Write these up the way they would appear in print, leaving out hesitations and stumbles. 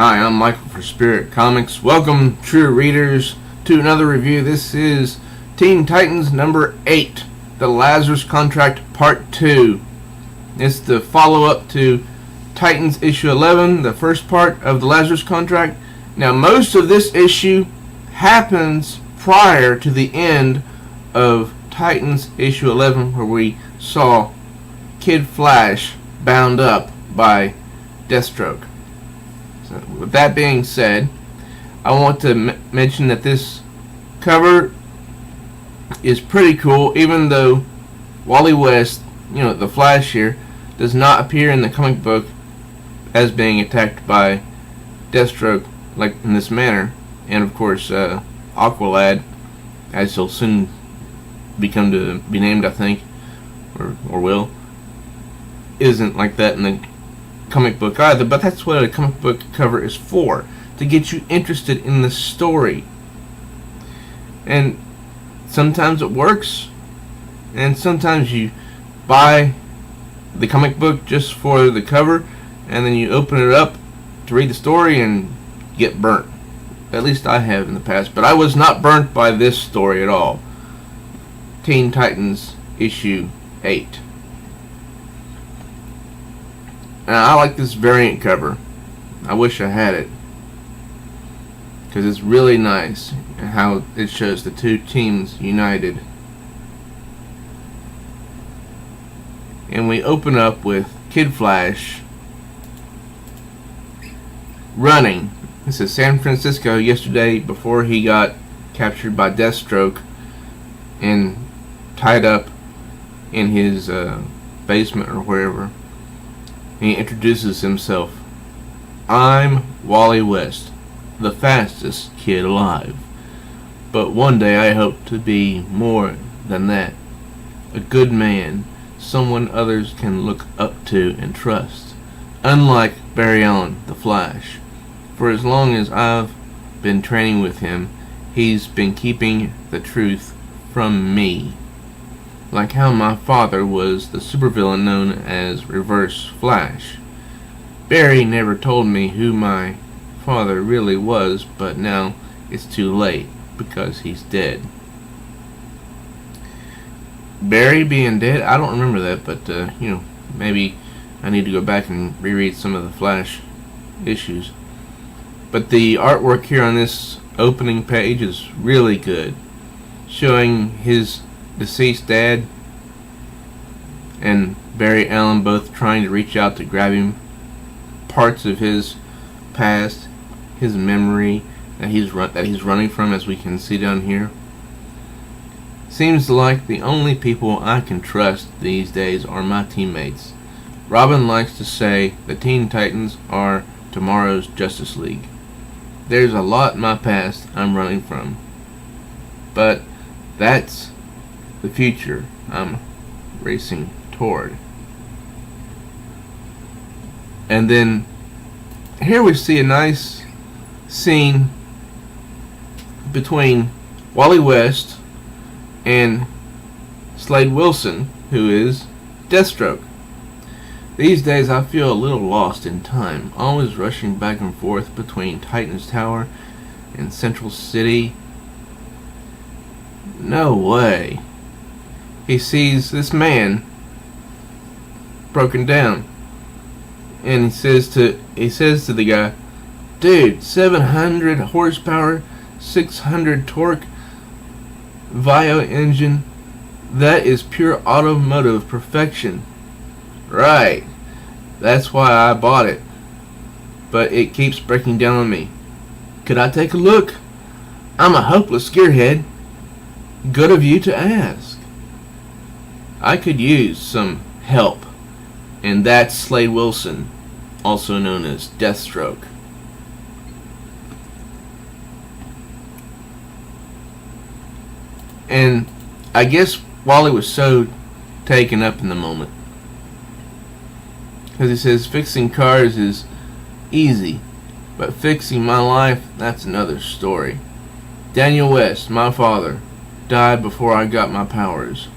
Hi, I'm Michael for Spirit Comics. Welcome, true readers, to another review. This is Teen Titans number 8, The Lazarus Contract Part 2. It's the follow-up to Titans issue 11, the first part of the Lazarus Contract. Now, most of this issue happens prior to the end of Titans issue 11, where we saw Kid Flash bound up by Deathstroke. So, with that being said, I want to mention that this cover is pretty cool, even though Wally West, the Flash here, does not appear in the comic book as being attacked by Deathstroke like in this manner. And of course, Aqualad, as he'll soon become to be named, I think, or will, isn't like that in the comic book either. But that's what a comic book cover is for, to get you interested in the story. And sometimes it works, and sometimes you buy the comic book just for the cover, and then you open it up to read the story and get burnt. At least I have in the past, but I was not burnt by this story at all. Teen Titans issue 8. And I like this variant cover. I wish I had it, because it's really nice how it shows the two teams united. And we open up with Kid Flash running. This is San Francisco yesterday, before he got captured by Deathstroke and tied up in his basement or wherever. He introduces himself. I'm Wally West, the fastest kid alive. But one day I hope to be more than that. A good man, someone others can look up to and trust. Unlike Barry Allen, the Flash. For as long as I've been training with him, he's been keeping the truth from me. Like how my father was the supervillain known as Reverse Flash. Barry never told me who my father really was, but now it's too late, because he's dead. Barry being dead? I don't remember that, but, maybe I need to go back and reread some of the Flash issues. But the artwork here on this opening page is really good, showing his deceased dad and Barry Allen both trying to reach out to grab him. Parts of his past, his memory that he's running from, as we can see down here. Seems like the only people I can trust these days are my teammates. Robin likes to say the Teen Titans are tomorrow's Justice League. There's a lot in my past I'm running from, but that's the future I'm racing toward. And then here we see a nice scene between Wally West and Slade Wilson, who is Deathstroke. These days I feel a little lost in time, always rushing back and forth between Titan's Tower and Central City. No way. He sees this man broken down, and he says to the guy, dude, 700 horsepower, 600 torque, Vio engine, that is pure automotive perfection. Right, that's why I bought it, but it keeps breaking down on me. Could I take a look? I'm a hopeless gearhead. Good of you to ask. I could use some help, and that's Slade Wilson, also known as Deathstroke. And I guess Wally was so taken up in the moment, because he says fixing cars is easy, but fixing my life, that's another story. Daniel West, my father, died before I got my powers.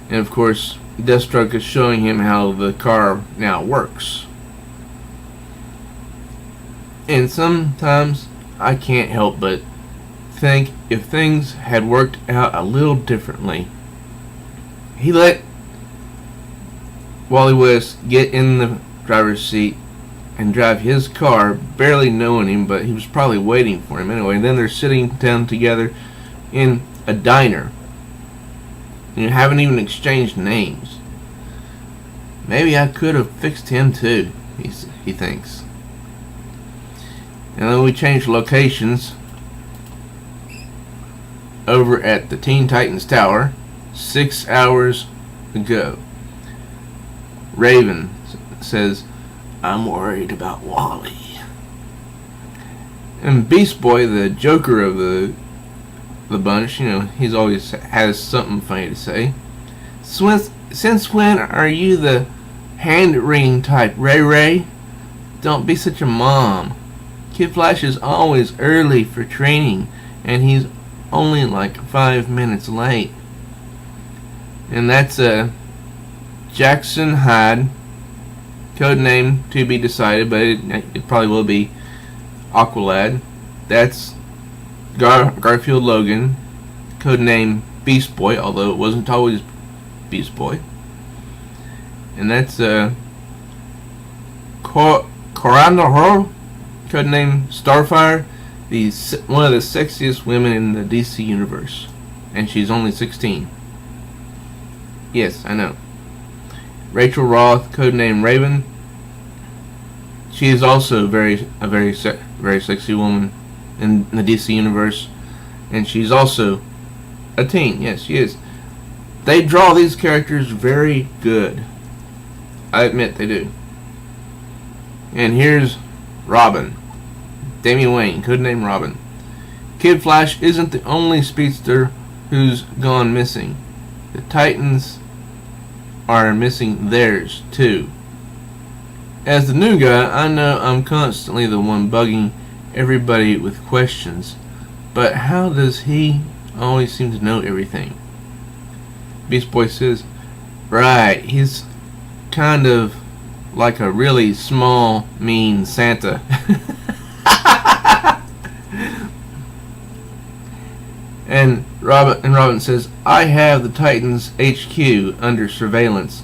And of course, Deathstroke is showing him how the car now works. And sometimes I can't help but think if things had worked out a little differently. He let Wally West get in the driver's seat and drive his car, barely knowing him, but he was probably waiting for him anyway. And then they're sitting down together in a diner. You haven't even exchanged names. Maybe I could have fixed him too, he thinks. And then we change locations over at the Teen Titans Tower 6 hours ago. Raven says, "I'm worried about Wally." And Beast Boy, the joker of the bunch, he's always has something funny to say. Since when are you the hand-wringing type, Ray Ray? Don't be such a mom. Kid Flash is always early for training, and he's only like 5 minutes late. And that's Jackson Hyde, codename to be decided, but it probably will be Aqualad. That's Garfield Logan, codename Beast Boy, although it wasn't always Beast Boy. And that's Corandahor, codename Starfire, one of the sexiest women in the DC universe, and she's only 16. Yes, I know. Rachel Roth, codename Raven. She is also a very sexy woman in the DC universe, and she's also a teen. Yes, she is. They draw these characters very good. I admit they do. And here's Robin. Damian Wayne, codename Robin. Kid Flash isn't the only speedster who's gone missing. The Titans are missing theirs too. As the new guy, I know I'm constantly the one bugging everybody with questions, but how does he always seem to know everything? Beast Boy says, right, he's kind of like a really small, mean Santa. And Robin says, I have the Titans HQ under surveillance.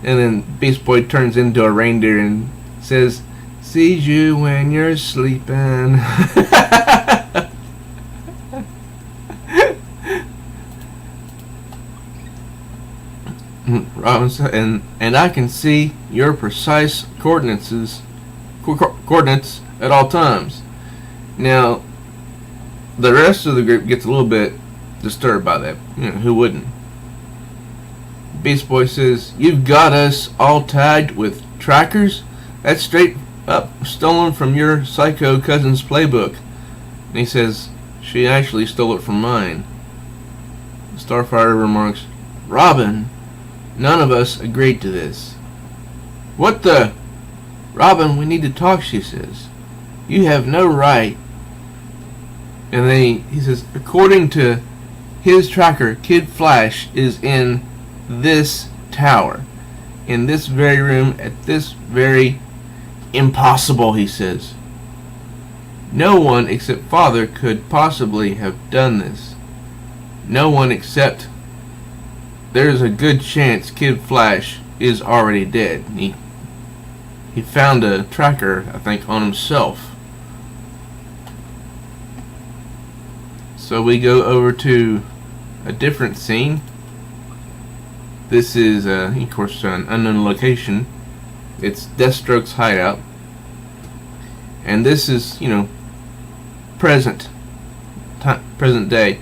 And then Beast Boy turns into a reindeer and says, sees you when you're sleeping. Robin says, and I can see your precise coordinates at all times. Now, the rest of the group gets a little bit disturbed by that. Who wouldn't? Beast Boy says, you've got us all tagged with trackers? That's straight up stolen from your psycho cousin's playbook. And he says, she actually stole it from mine. Starfire remarks, Robin, none of us agreed to this. What the? Robin, we need to talk, she says. You have no right. And then he says, according to his tracker, Kid Flash is in this tower, in this very room, at this very impossible, he says. No one except Father could possibly have done this. No one except there's a good chance Kid Flash is already dead. He found a tracker, I think, on himself. So we go over to a different scene. This is, of course, an unknown location. It's Deathstroke's hideout. And this is, present day.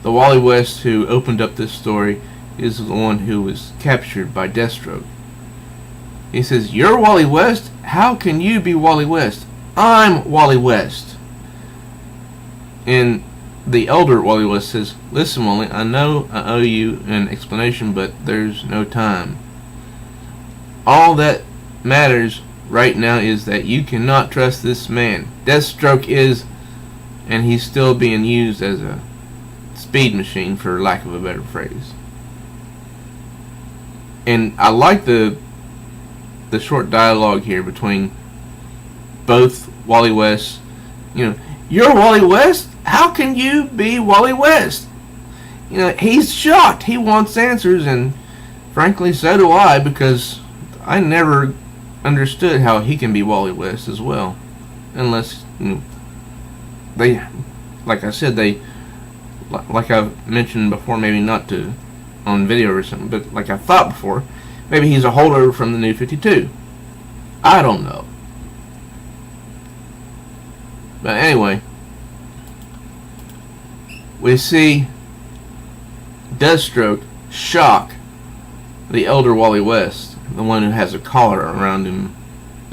The Wally West who opened up this story is the one who was captured by Deathstroke. He says, you're Wally West? How can you be Wally West? I'm Wally West. And the elder Wally West says, listen, Wally, I know I owe you an explanation, but there's no time. All that matters right now is that you cannot trust this man. Deathstroke is, and he's still being used as a speed machine, for lack of a better phrase. And I like the short dialogue here between both Wally West, you're Wally West? How can you be Wally West? He's shocked. He wants answers, and frankly, so do I, because I never understood how he can be Wally West as well. Unless, they, like I said, like I've mentioned before, maybe not to on video or something, but like I thought before, maybe he's a holdover from the New 52. I don't know. But anyway, we see Deathstroke shock the elder Wally West, the one who has a collar around him,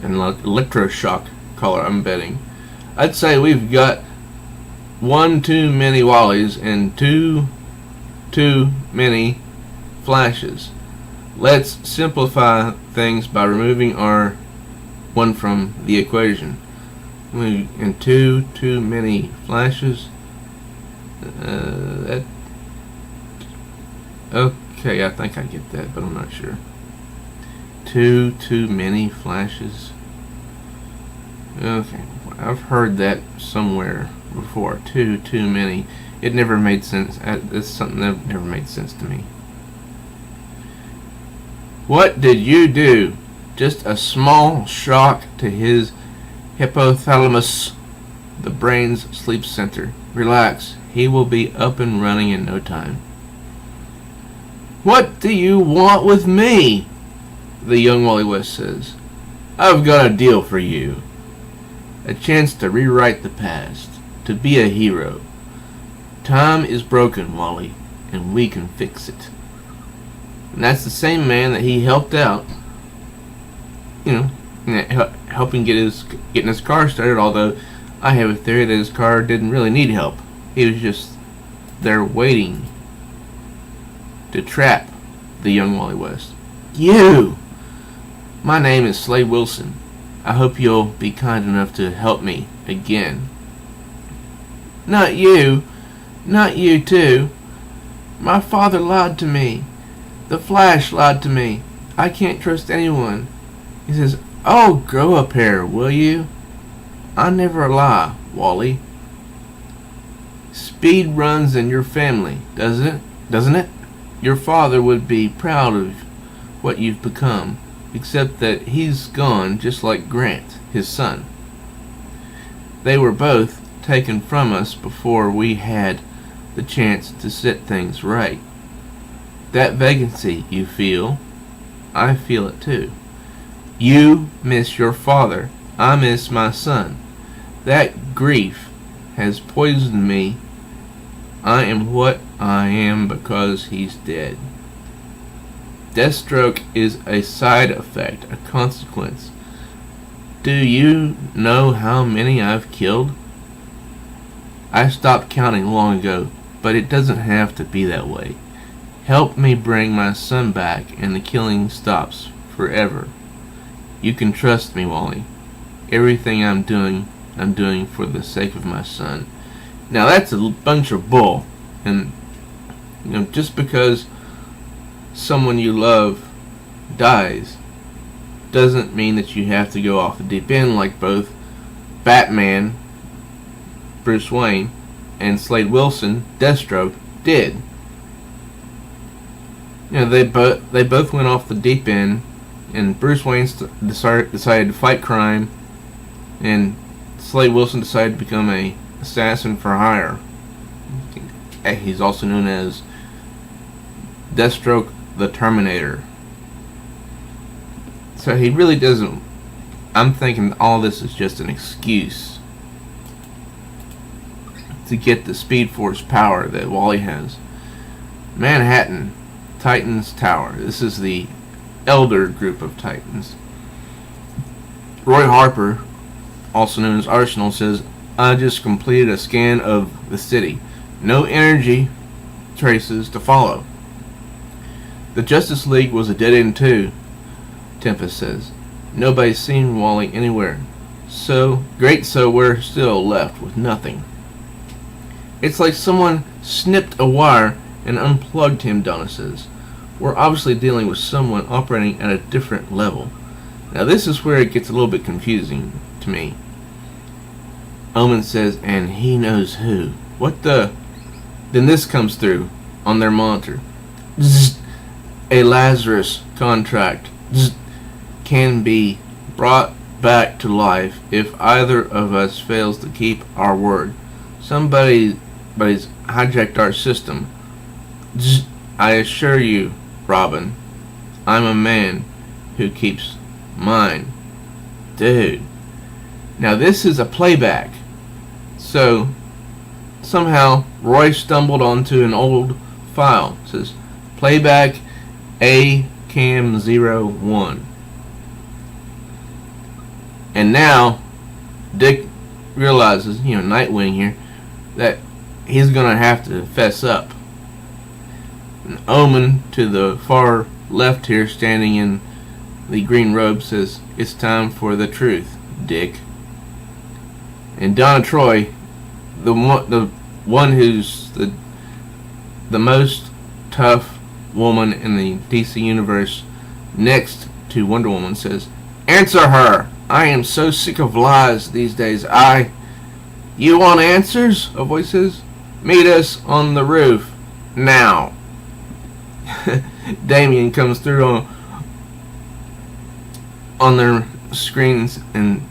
an electroshock collar, I'm betting. I'd say we've got one too many Wallies and too many Flashes. Let's simplify things by removing our one from the equation. And too many Flashes. Okay, I think I get that, but I'm not sure. Too many Flashes. Okay, I've heard that somewhere before. Too many. It never made sense. It's something that never made sense to me. What did you do? Just a small shock to his hypothalamus, the brain's sleep center. Relax. He will be up and running in no time. What do you want with me? The young Wally West says. I've got a deal for you. A chance to rewrite the past. To be a hero. Time is broken, Wally, and we can fix it. And that's the same man that he helped out, helping getting his car started, although I have a theory that his car didn't really need help. He was just there waiting to trap the young Wally West. You! My name is Slade Wilson. I hope you'll be kind enough to help me again. Not you. Not you too. My father lied to me. The Flash lied to me. I can't trust anyone. He says, oh, grow a pair, will you? I never lie, Wally. Speed runs in your family, doesn't it? Your father would be proud of what you've become, except that he's gone just like Grant, his son. They were both taken from us before we had the chance to set things right. That vacancy you feel, I feel it too. You miss your father, I miss my son. That grief has poisoned me. I am what I am because he's dead. Deathstroke is a side effect, a consequence. Do you know how many I've killed? I stopped counting long ago, but it doesn't have to be that way. Help me bring my son back and the killing stops forever. You can trust me, Wally. Everything I'm doing for the sake of my son. Now that's a bunch of bull. And just because someone you love dies doesn't mean that you have to go off the deep end like both Batman, Bruce Wayne, and Slade Wilson, Deathstroke, did. They both went off the deep end, and Bruce Wayne decided to fight crime, and Slade Wilson decided to become a assassin for hire. He's also known as Deathstroke the Terminator. So he really doesn't. I'm thinking all this is just an excuse to get the Speed Force power that Wally has. Manhattan, Titans Tower. This is the elder group of Titans. Roy Harper, also known as Arsenal, says, I just completed a scan of the city. No energy traces to follow. The Justice League was a dead end too, Tempest says. Nobody's seen Wally anywhere. So we're still left with nothing. It's like someone snipped a wire and unplugged him, Donna says. We're obviously dealing with someone operating at a different level. Now this is where it gets a little bit confusing to me. Omen says, and he knows who. What the? Then this comes through on their monitor. Zzz, a Lazarus contract zzz, can be brought back to life if either of us fails to keep our word. Somebody's hijacked our system. Zzz, I assure you, Robin, I'm a man who keeps mine. Dude. Now this is a playback. So somehow Roy stumbled onto an old file. It says playback ACAM01. And now Dick realizes, Nightwing here, that he's gonna have to fess up. And Omen to the far left here, standing in the green robe, says, "It's time for the truth, Dick." And Donna Troy, the one who's the most tough woman in the DC universe, next to Wonder Woman, says, "Answer her! I am so sick of lies these days. You want answers?" A voice says. "Meet us on the roof now." Damien comes through on their screens and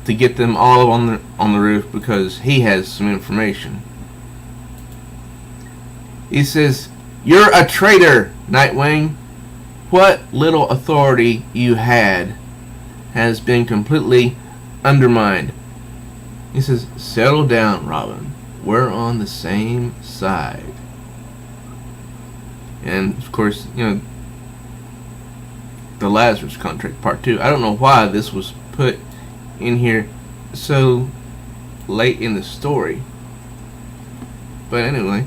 to get them all on the roof because he has some information. He says, "You're a traitor, Nightwing. What little authority you had has been completely undermined." He says, "Settle down, Robin. We're on the same side." And of course, the Lazarus contract part 2. I don't know why this was put in here so late in the story. But anyway.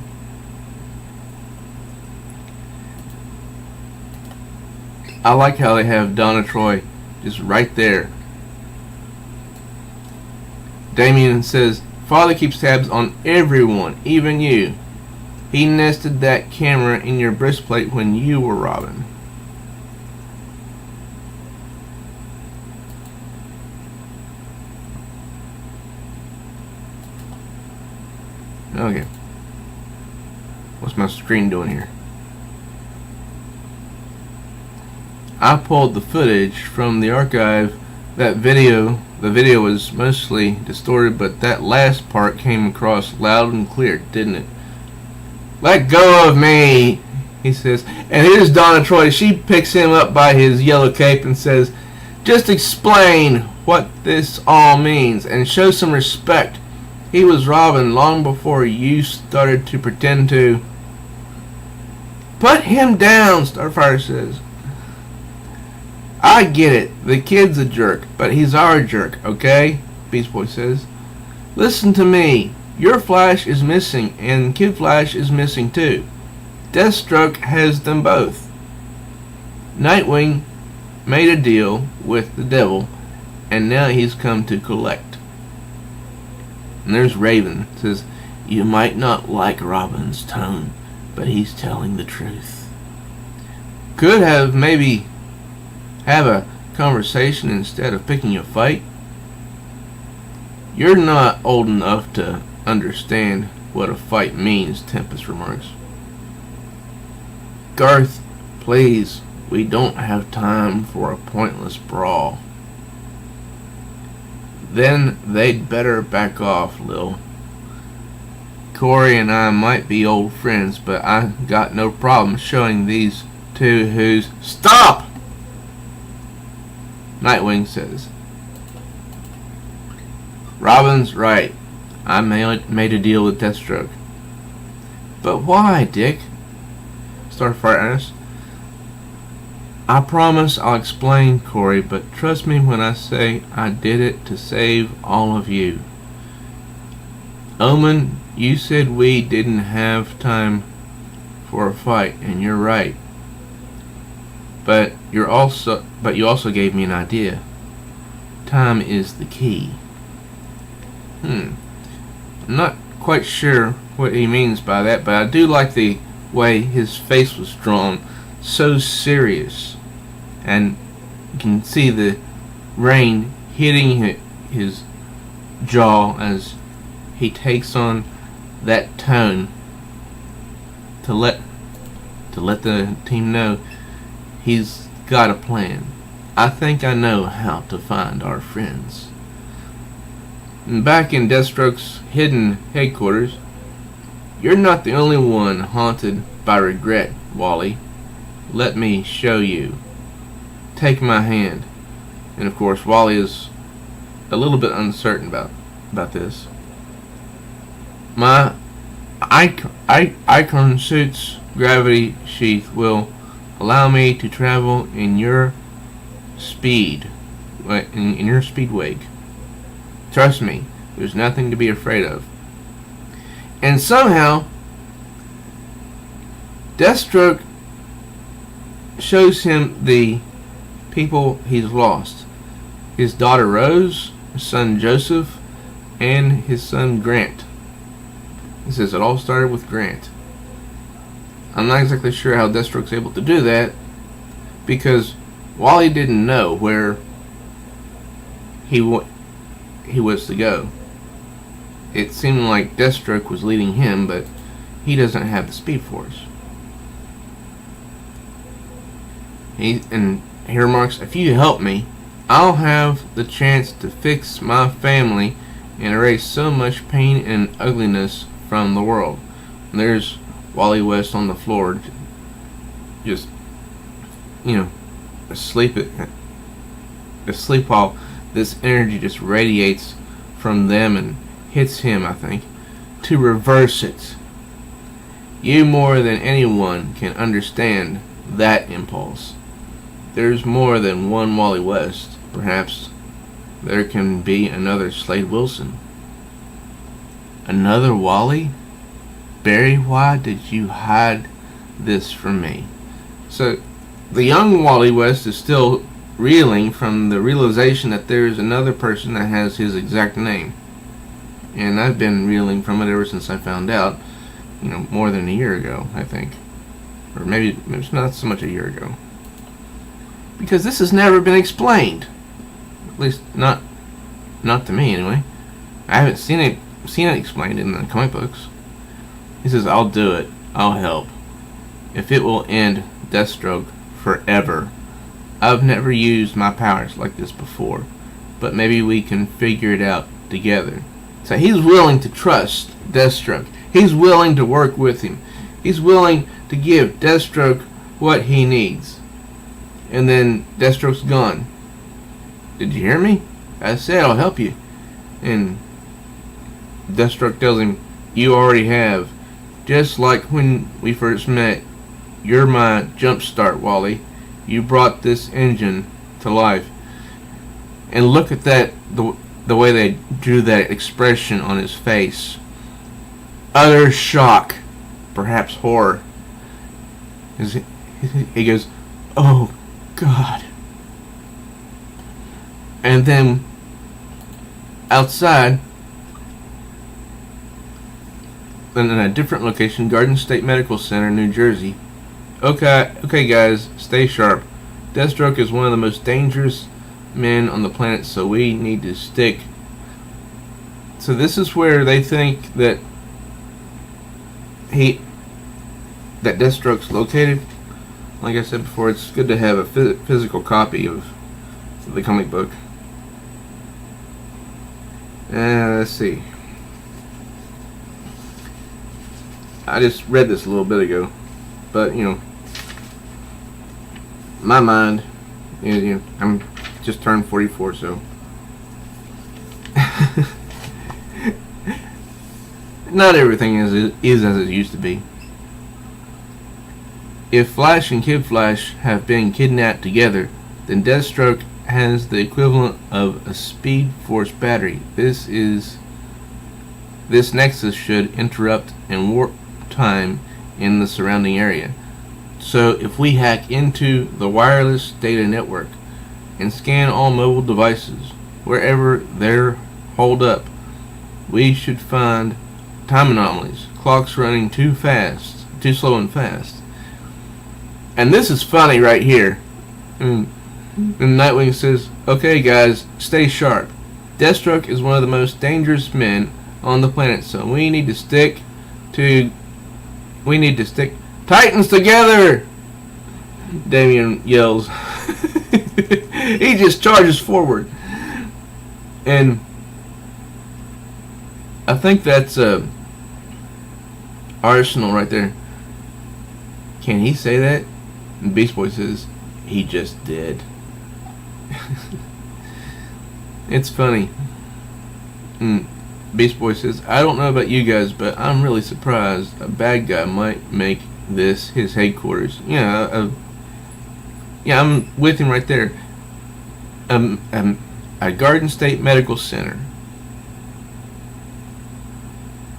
I like how they have Donna Troy just right there. Damien says, "Father keeps tabs on everyone, even you. He nested that camera in your breastplate when you were Robin." Okay. What's my screen doing here? I pulled the footage from the archive. The video was mostly distorted, but that last part came across loud and clear, didn't it? "Let go of me," he says. And here's Donna Troy. She picks him up by his yellow cape and says, "Just explain what this all means and show some respect. He was Robin long before you started to pretend to." "Put him down," Starfire says. "I get it. The kid's a jerk, but he's our jerk, okay?" Beast Boy says. "Listen to me. Your Flash is missing, and Kid Flash is missing too. Deathstroke has them both. Nightwing made a deal with the devil, and now he's come to collect." And there's Raven. It says, "You might not like Robin's tone, but he's telling the truth. Could have maybe have a conversation instead of picking a fight. You're not old enough to understand what a fight means," Tempest remarks. "Garth, please, we don't have time for a pointless brawl." "Then they'd better back off, Lil. Corey and I might be old friends, but I got no problem showing these two who's—" "Stop!" Nightwing says. "Robin's right. I made a deal with Deathstroke." "But why, Dick?" Starfire asks. "I promise I'll explain, Corey, but trust me when I say I did it to save all of you. Omen, you said we didn't have time for a fight, and you're right. But you also gave me an idea. Time is the key." I'm not quite sure what he means by that, but I do like the way his face was drawn, so serious, and you can see the rain hitting his jaw as he takes on that tone to let the team know he's got a plan. I think I know how to find our friends. And back in Deathstroke's hidden headquarters, you're not the only one haunted by regret, Wally. Let me show you. Take my hand. And of course, Wally is a little bit uncertain about this. My Icon suit's gravity sheath will allow me to travel in your speed, in your speed wake. Trust me, there's nothing to be afraid of. And somehow, Deathstroke shows him the people he's lost. His daughter Rose, his son Joseph, and his son Grant. He says it all started with Grant. I'm not exactly sure how Deathstroke's able to do that, because Wally didn't know where he was to go. It seemed like Deathstroke was leading him, but he doesn't have the Speed Force. And he remarks, if you help me, I'll have the chance to fix my family and erase so much pain and ugliness from the world. And there's Wally West on the floor, just, asleep while this energy just radiates from them and hits him, I think, to reverse it. You more than anyone can understand that impulse. There's more than one Wally West. Perhaps there can be another Slade Wilson. Another Wally? Barry, why did you hide this from me? So, the young Wally West is still reeling from the realization that there's another person that has his exact name. And I've been reeling from it ever since I found out, more than a year ago, I think. Or maybe it's not so much a year ago. Because this has never been explained. At least not to me anyway. I haven't seen it explained in the comic books. He says, I'll do it. I'll help. If it will end Deathstroke forever. I've never used my powers like this before, but maybe we can figure it out together. So he's willing to trust Deathstroke. He's willing to work with him. He's willing to give Deathstroke what he needs. And then Deathstroke's gone. Did you hear me? I said I'll help you. And Deathstroke tells him, you already have. Just like when we first met. You're my jump start, Wally. You brought this engine to life. And look at that, the way they drew that expression on his face. Utter shock. Perhaps horror. He goes, oh God. And then outside, in a different location, Garden State Medical Center, New Jersey. Okay guys, stay sharp. Deathstroke is one of the most dangerous men on the planet, so we need to stick. So this is where they think that Deathstroke's located. Like I said before, it's good to have a physical copy of the comic book. Let's see. I just read this a little bit ago, but my mind, I'm just turned 44, so not everything is as it used to be. If Flash and Kid Flash have been kidnapped together, then Deathstroke has the equivalent of a Speed Force battery. This nexus should interrupt and warp time in the surrounding area. So if we hack into the wireless data network and scan all mobile devices wherever they're holed up, we should find time anomalies, clocks running too slow and fast. And this is funny right here. And Nightwing says, okay guys, stay sharp. Deathstroke is one of the most dangerous men on the planet. So we need to stick Titans together! Damien yells. He just charges forward. And I think that's Arsenal right there. Can he say that? And Beast Boy says, he just did. It's funny. And Beast Boy says, I don't know about you guys, but I'm really surprised a bad guy might make this his headquarters. Yeah, I'm with him right there. A Garden State Medical Center.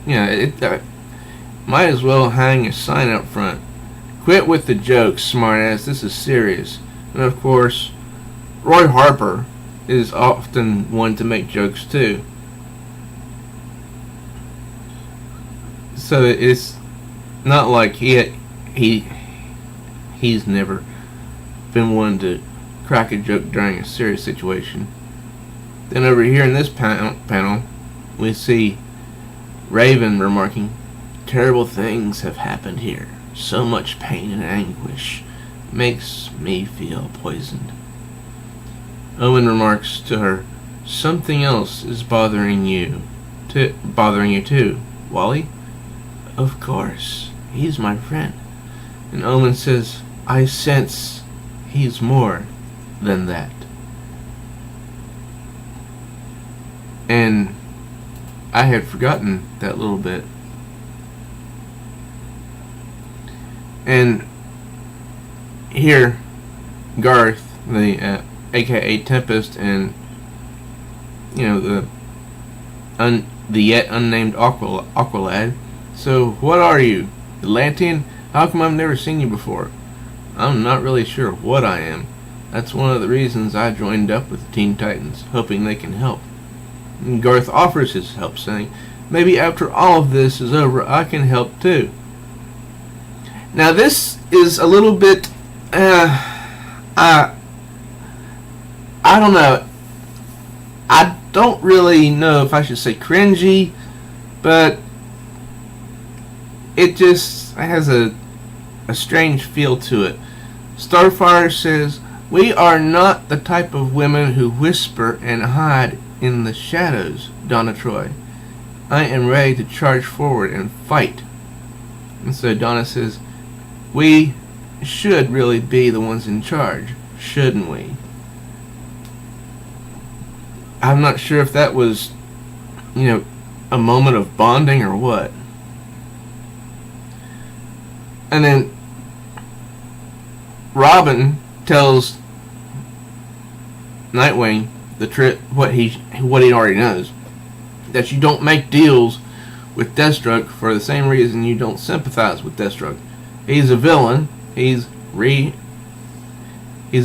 Yeah, it might as well hang a sign out front. Quit with the jokes, smartass. This is serious. And of course, Roy Harper is often one to make jokes too. So it's not like he's never been one to crack a joke during a serious situation. Then over here in this panel, we see Raven remarking, terrible things have happened here. So much pain and anguish makes me feel poisoned. Owen remarks to her, something else is bothering you too, Wally? Of course, he's my friend. And Owen says, I sense he's more than that. And I had forgotten that little bit. And here, Garth, the aka Tempest, and the yet unnamed Aqualad. So what are you, Atlantean? How come I've never seen you before? I'm not really sure what I am. That's one of the reasons I joined up with the Teen Titans, hoping they can help. And Garth offers his help, saying, maybe after all of this is over, I can help too. Now this is a little bit, I don't know. I don't really know if I should say cringy, but it just has a strange feel to it. Starfire says, we are not the type of women who whisper and hide in the shadows, Donna Troy. I am ready to charge forward and fight. And so Donna says, we should really be the ones in charge, shouldn't we? I'm not sure if that was, a moment of bonding or what. And then Robin tells Nightwing what he already knows, that you don't make deals with Deathstroke for the same reason you don't sympathize with Deathstroke. He's a villain. He's a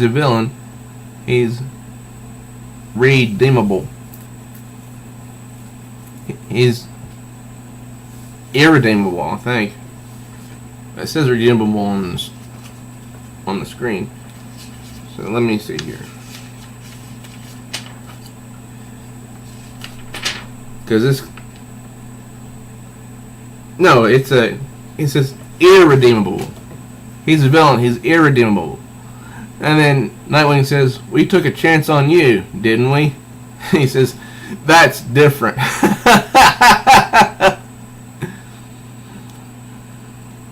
villain. He's redeemable. He's irredeemable, I think. It says redeemable on the screen. So let me see here. Because this... No, it says irredeemable. He's a villain. He's irredeemable. And then Nightwing says, we took a chance on you, didn't we? He says, that's different.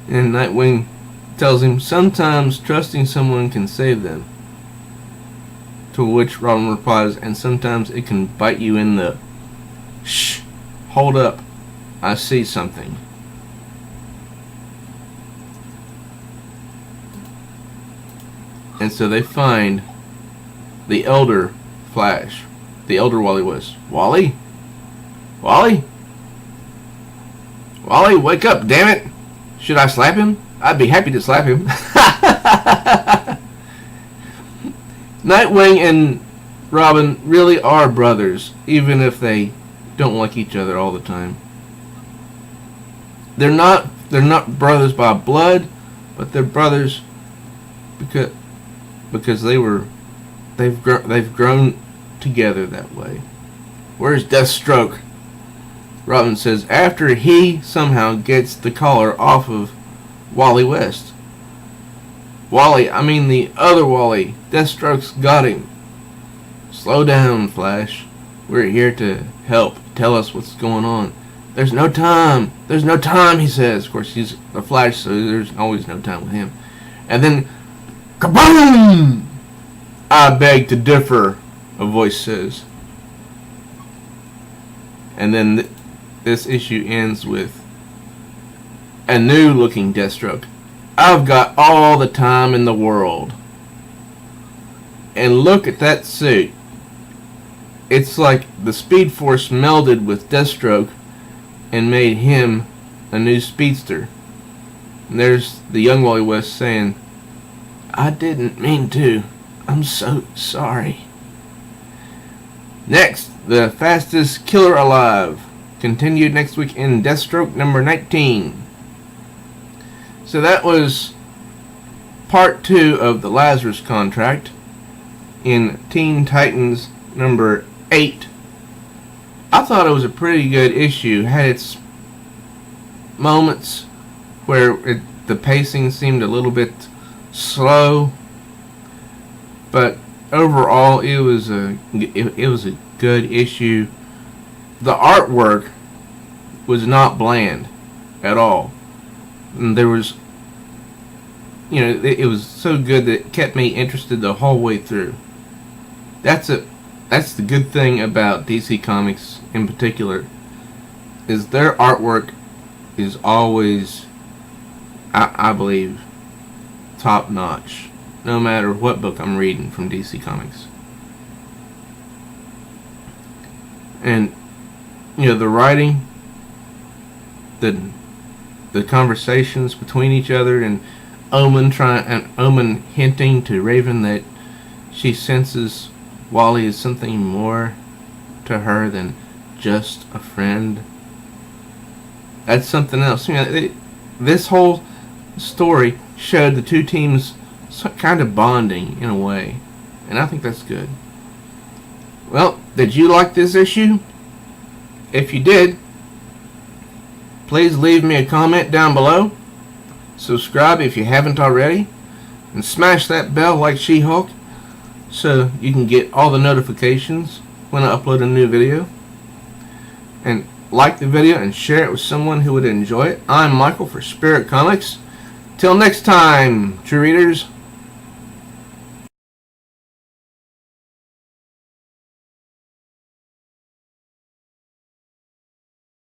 And Nightwing tells him, sometimes trusting someone can save them. To which Robin replies, and sometimes it can bite you in the... Shh, hold up, I see something. And so they find the elder Flash. The elder Wally West. Wally? Wally? Wally, wake up, damn it! Should I slap him? I'd be happy to slap him. Nightwing and Robin really are brothers, even if they don't like each other all the time. They're not brothers by blood, but they're brothers because they've grown together that way. Where's Deathstroke? Robin says, after he somehow gets the collar off of Wally West. Wally, I mean the other Wally. Deathstroke's got him. Slow down, Flash. We're here to help. Tell us what's going on. There's no time. There's no time, he says. Of course, he's the Flash, so there's always no time with him. And then, kaboom! I beg to differ, a voice says. And then this issue ends with a new-looking Deathstroke. I've got all the time in the world. And look at that suit. It's like the Speed Force melded with Deathstroke and made him a new speedster. And there's the young Wally West saying, I didn't mean to. I'm so sorry. Next, the fastest killer alive. Continued next week in Deathstroke number 19. So that was part 2 of the Lazarus contract in Teen Titans number 8. I thought it was a pretty good issue. It had its moments where the pacing seemed a little bit slow, but overall it was a good issue. The artwork was not bland at all. And there was, it was so good that it kept me interested the whole way through. That's the good thing about DC Comics in particular, is their artwork is always, I believe, top notch, no matter what book I'm reading from DC Comics. And the writing, the conversations between each other, and Omen hinting to Raven that she senses Wally is something more to her than just a friend. That's something else. This whole story showed the two teams kind of bonding in a way, and I think that's good. Well, did you like this issue? If you did, please leave me a comment down below. Subscribe if you haven't already, and smash that bell like She-Hulk so you can get all the notifications when I upload a new video. And like the video and share it with someone who would enjoy it. I'm Michael for Spirit Comics. Till next time, true readers.